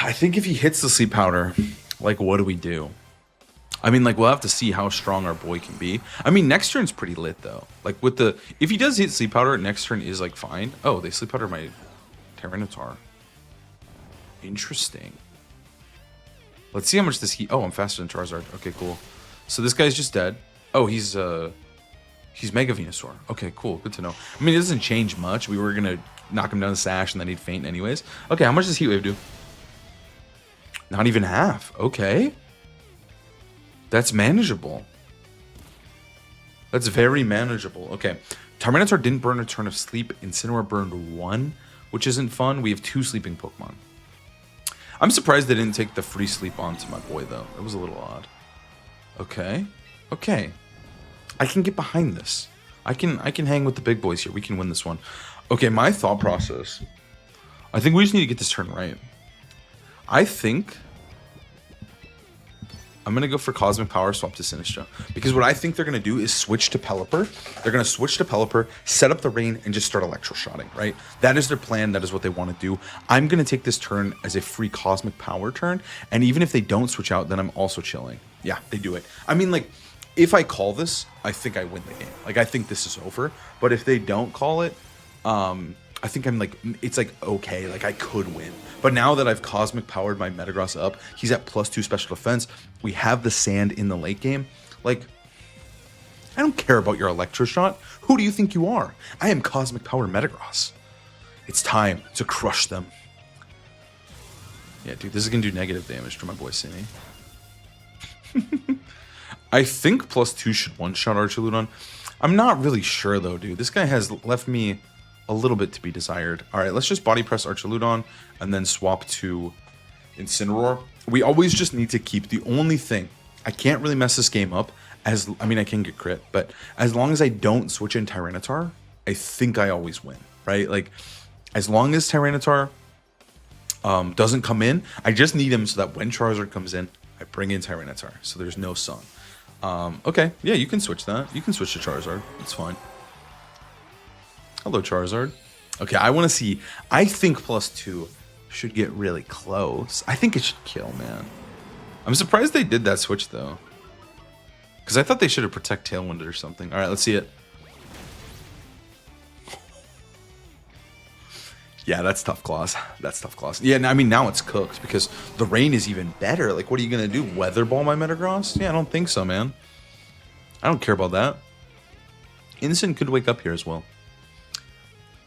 I think if he hits the Sleep Powder, like, what do we do? I mean, like, we'll have to see how strong our boy can be. I mean, next turn's pretty lit, though. Like, with the... If he does hit Sleep Powder, next turn is, like, fine. Oh, they Sleep Powder my Tyranitar. Interesting. Let's see how much this heat... Oh, I'm faster than Charizard. Okay, cool. So this guy's just dead. Oh, he's Mega Venusaur. Okay, cool. Good to know. I mean, it doesn't change much. We were going to knock him down the sash and then he'd faint anyways. Okay, how much does Heat Wave do? Not even half. Okay. That's manageable. That's very manageable. Okay. Tyranitar didn't burn a turn of sleep. Incineroar burned 1, which isn't fun. We have 2 sleeping Pokemon. I'm surprised they didn't take the free sleep onto my boy, though. It was a little odd. Okay. Okay. I can get behind this. I can hang with the big boys here. We can win this one. Okay, my thought process. I think we just need to get this turn right. I think I'm going to go for Cosmic Power, swap to Sinistcha. Because what I think they're going to do is switch to Pelipper. They're going to switch to Pelipper, set up the rain, and just start electroshotting, right? That is their plan. That is what they want to do. I'm going to take this turn as a free Cosmic Power turn. And even if they don't switch out, then I'm also chilling. Yeah, they do it. I mean, like, if I call this, I think I win the game. Like, I think this is over. But if they don't call it, I think I'm like, it's like, okay, like I could win. But now that I've Cosmic Powered my Metagross up, he's at +2 special defense. We have the sand in the late game. Like, I don't care about your Electroshot. Who do you think you are? I am Cosmic Powered Metagross. It's time to crush them. Yeah, dude, this is going to do negative damage to my boy Cinny. I think +2 should one-shot Archaludon. I'm not really sure, though, dude. This guy has left me a little bit to be desired. All right, let's just body press Archaludon and then swap to Incineroar. We always just need to keep the only thing. I can't really mess this game up. I mean, I can get crit, but as long as I don't switch in Tyranitar, I think I always win, right? Like, as long as Tyranitar doesn't come in, I just need him so that when Charizard comes in, I bring in Tyranitar, so there's no Sun. Okay, yeah, you can switch that. You can switch to Charizard. It's fine. Hello, Charizard. Okay, I want to see. I think +2 should get really close. I think it should kill, man. I'm surprised they did that switch, though. Because I thought they should have Protect Tailwind or something. All right, let's see it. Yeah, that's tough claws. That's tough claws. Yeah, I mean, now it's cooked because the rain is even better. Like, what are you going to do? Weather Ball my Metagross? Yeah, I don't think so, man. I don't care about that. Innocent could wake up here as well.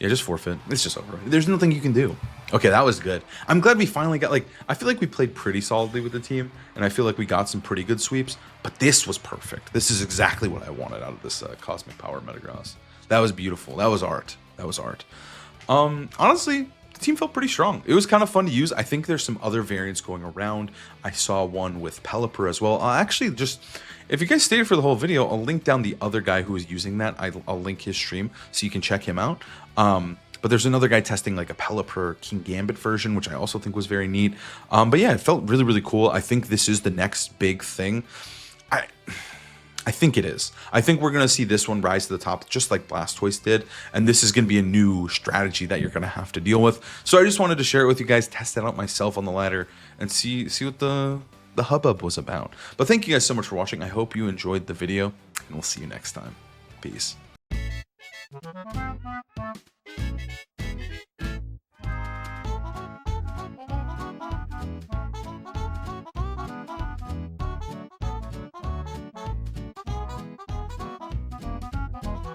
Yeah, just forfeit. It's just over. There's nothing you can do. Okay, that was good. I'm glad we finally got, like, I feel like we played pretty solidly with the team, and I feel like we got some pretty good sweeps, but this was perfect. This is exactly what I wanted out of this Cosmic Power Metagross. That was beautiful. That was art. That was art. Honestly, the team felt pretty strong. It was kind of fun to use. I think there's some other variants going around. I saw one with Pelipper as well. Actually, just, if you guys stayed for the whole video, I'll link down the other guy who was using that. I'll link his stream so you can check him out. But there's another guy testing like a Pelipper King Gambit version, which I also think was very neat. But yeah, it felt really, really cool. I think this is the next big thing. I think it is. I think we're going to see this one rise to the top just like Blastoise did. And this is going to be a new strategy that you're going to have to deal with. So I just wanted to share it with you guys, test it out myself on the ladder, and see what the hubbub was about. But thank you guys so much for watching. I hope you enjoyed the video, and we'll see you next time. Peace.